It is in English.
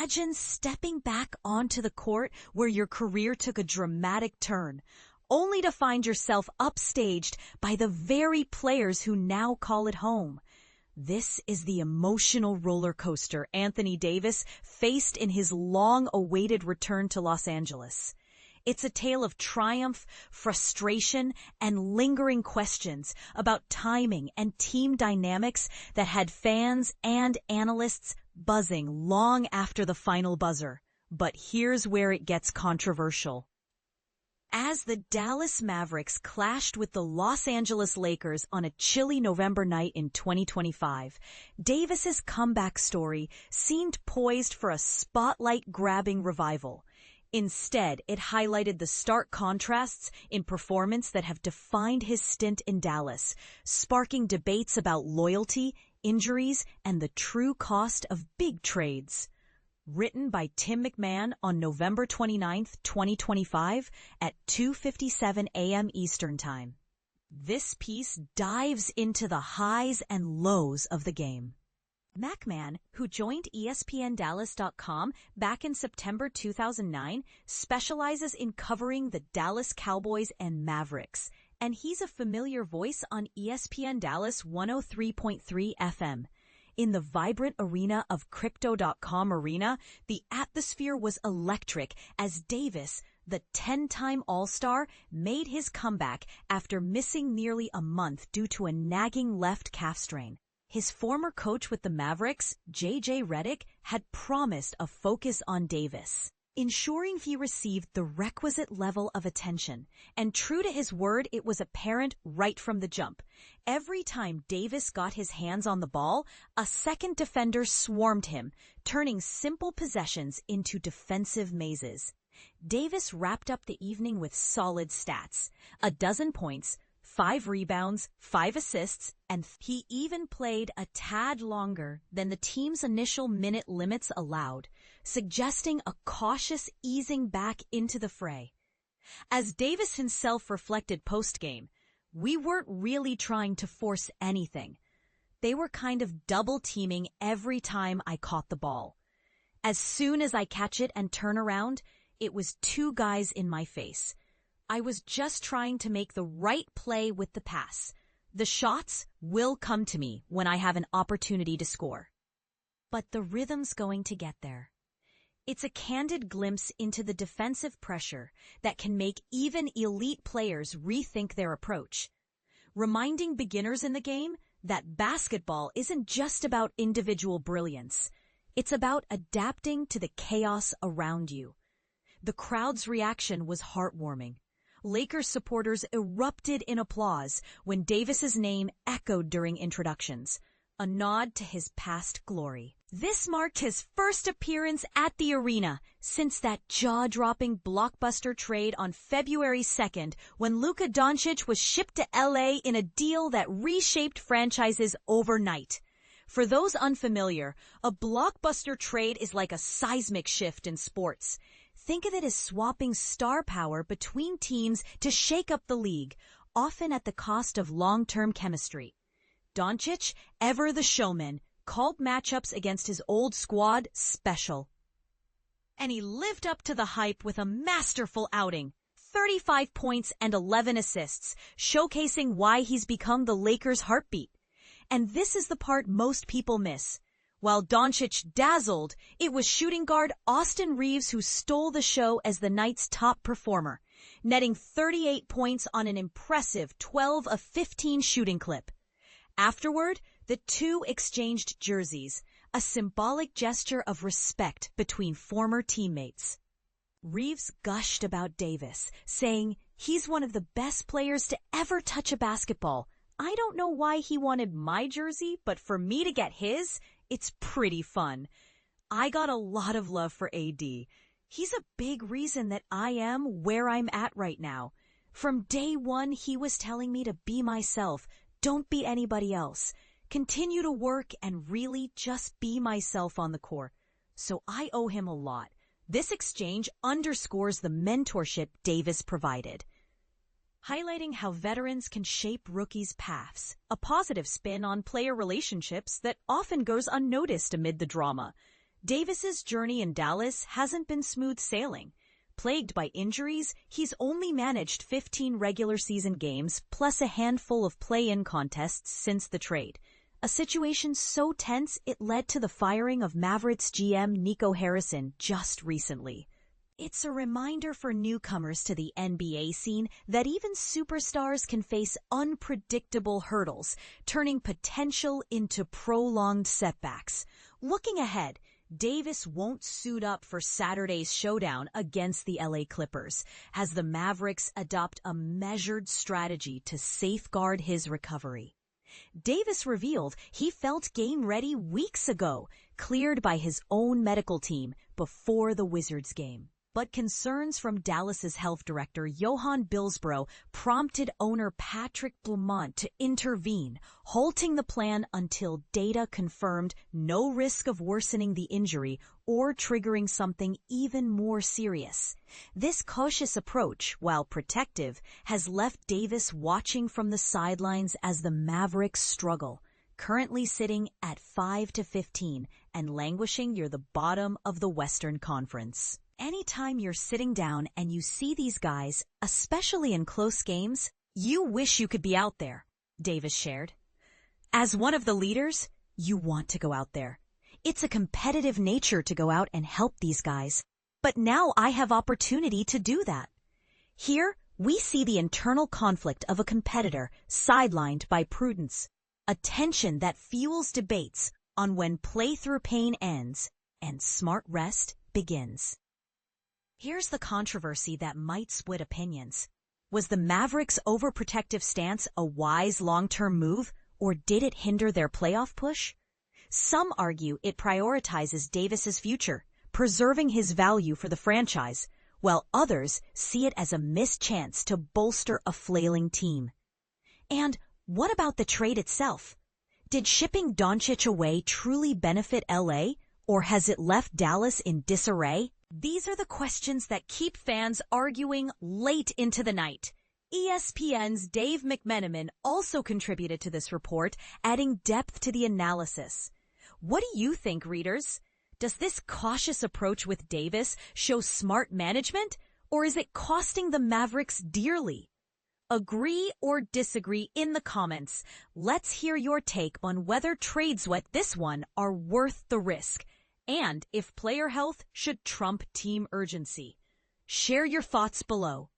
Imagine stepping back onto the court where your career took a dramatic turn, only to find yourself upstaged by the very players who now call it home. This is the emotional roller coaster Anthony Davis faced in his long-awaited return to Los Angeles. It's a tale of triumph, frustration, and lingering questions about timing and team dynamics that had fans and analysts buzzing long after the final buzzer. But here's where it gets controversial. As the Dallas Mavericks clashed with the Los Angeles Lakers on a chilly November night in 2025, Davis's comeback story seemed poised for a spotlight-grabbing revival. Instead, it highlighted the stark contrasts in performance that have defined his stint in Dallas, sparking debates about loyalty, injuries, and the true cost of big trades. Written by Tim McMahon on November 29, 2025 at 2:57 a.m. Eastern Time. This piece dives into the highs and lows of the game. McMahon, who joined ESPNDallas.com back in September 2009, specializes in covering the Dallas Cowboys and Mavericks, and he's a familiar voice on ESPN Dallas 103.3 FM. In the vibrant arena of Crypto.com Arena, the atmosphere was electric as Davis, the 10-time All-Star, made his comeback after missing nearly a month due to a nagging left calf strain. His former coach with the Mavericks, J.J. Redick, had promised a focus on Davis, ensuring he received the requisite level of attention. And true to his word, it was apparent right from the jump. Every time Davis got his hands on the ball, a second defender swarmed him, turning simple possessions into defensive mazes. Davis wrapped up the evening with solid stats: 12 points, 5 rebounds, 5 assists, and he even played a tad longer than the team's initial minute limits allowed, suggesting a cautious easing back into the fray. As Davis himself reflected post-game, "We weren't really trying to force anything. They were kind of double-teaming every time I caught the ball. As soon as I catch it and turn around, it was 2 guys in my face. I was just trying to make the right play with the pass. The shots will come to me when I have an opportunity to score." But the rhythm's going to get there. It's a candid glimpse into the defensive pressure that can make even elite players rethink their approach, reminding beginners in the game that basketball isn't just about individual brilliance. It's about adapting to the chaos around you. The crowd's reaction was heartwarming. Lakers supporters erupted in applause when Davis's name echoed during introductions, a nod to his past glory. This marked his first appearance at the arena since that jaw-dropping blockbuster trade on February 2nd when Luka Doncic was shipped to LA in a deal that reshaped franchises overnight. For those unfamiliar, a blockbuster trade is like a seismic shift in sports. Think of it as swapping star power between teams to shake up the league, often at the cost of long-term chemistry. Doncic, ever the showman, called matchups against his old squad special. And he lived up to the hype with a masterful outing: 35 points and 11 assists, showcasing why he's become the Lakers' heartbeat. And this is the part most people miss. While Doncic dazzled, it was shooting guard Austin Reaves who stole the show as the night's top performer, netting 38 points on an impressive 12 of 15 shooting clip. Afterward, the two exchanged jerseys, a symbolic gesture of respect between former teammates. Reaves gushed about Davis, saying, "He's one of the best players to ever touch a basketball. I don't know why he wanted my jersey, but for me to get his, it's pretty fun. I got a lot of love for AD. He's a big reason that I am where I'm at right now. From day one, he was telling me to be myself. Don't be anybody else. Continue to work and really just be myself on the court. So I owe him a lot." This exchange underscores the mentorship Davis provided, highlighting how veterans can shape rookies' paths, a positive spin on player relationships that often goes unnoticed amid the drama. Davis's journey in Dallas hasn't been smooth sailing. Plagued by injuries, he's only managed 15 regular season games plus a handful of play-in contests since the trade. A situation so tense it led to the firing of Mavericks GM Nico Harrison just recently. It's a reminder for newcomers to the NBA scene that even superstars can face unpredictable hurdles, turning potential into prolonged setbacks. Looking ahead, Davis won't suit up for Saturday's showdown against the LA Clippers, as the Mavericks adopt a measured strategy to safeguard his recovery. Davis revealed he felt game-ready weeks ago, cleared by his own medical team before the Wizards game. But concerns from Dallas's health director Johan Bilsborough prompted owner Patrick Blamont to intervene, halting the plan until data confirmed no risk of worsening the injury or triggering something even more serious. This cautious approach, while protective, has left Davis watching from the sidelines as the Mavericks struggle, currently sitting at 5-15 and languishing near the bottom of the Western Conference. Anytime you're sitting down and you see these guys, especially in close games, you wish you could be out there, Davis shared. As one of the leaders, you want to go out there. It's a competitive nature to go out and help these guys. But now I have opportunity to do that. Here, we see the internal conflict of a competitor sidelined by prudence, a tension that fuels debates on when play through pain ends and smart rest begins. Here's the controversy that might split opinions. Was the Mavericks' overprotective stance a wise long-term move, or did it hinder their playoff push? Some argue it prioritizes Davis's future, preserving his value for the franchise, while others see it as a missed chance to bolster a flailing team. And what about the trade itself? Did shipping Doncic away truly benefit LA, or has it left Dallas in disarray? These are the questions that keep fans arguing late into the night. ESPN's Dave McMenamin also contributed to this report, adding depth to the analysis. What do you think, readers? Does this cautious approach with Davis show smart management, or is it costing the Mavericks dearly? Agree or disagree in the comments. Let's hear your take on whether trades like this one are worth the risk, and if player health should trump team urgency. Share your thoughts below.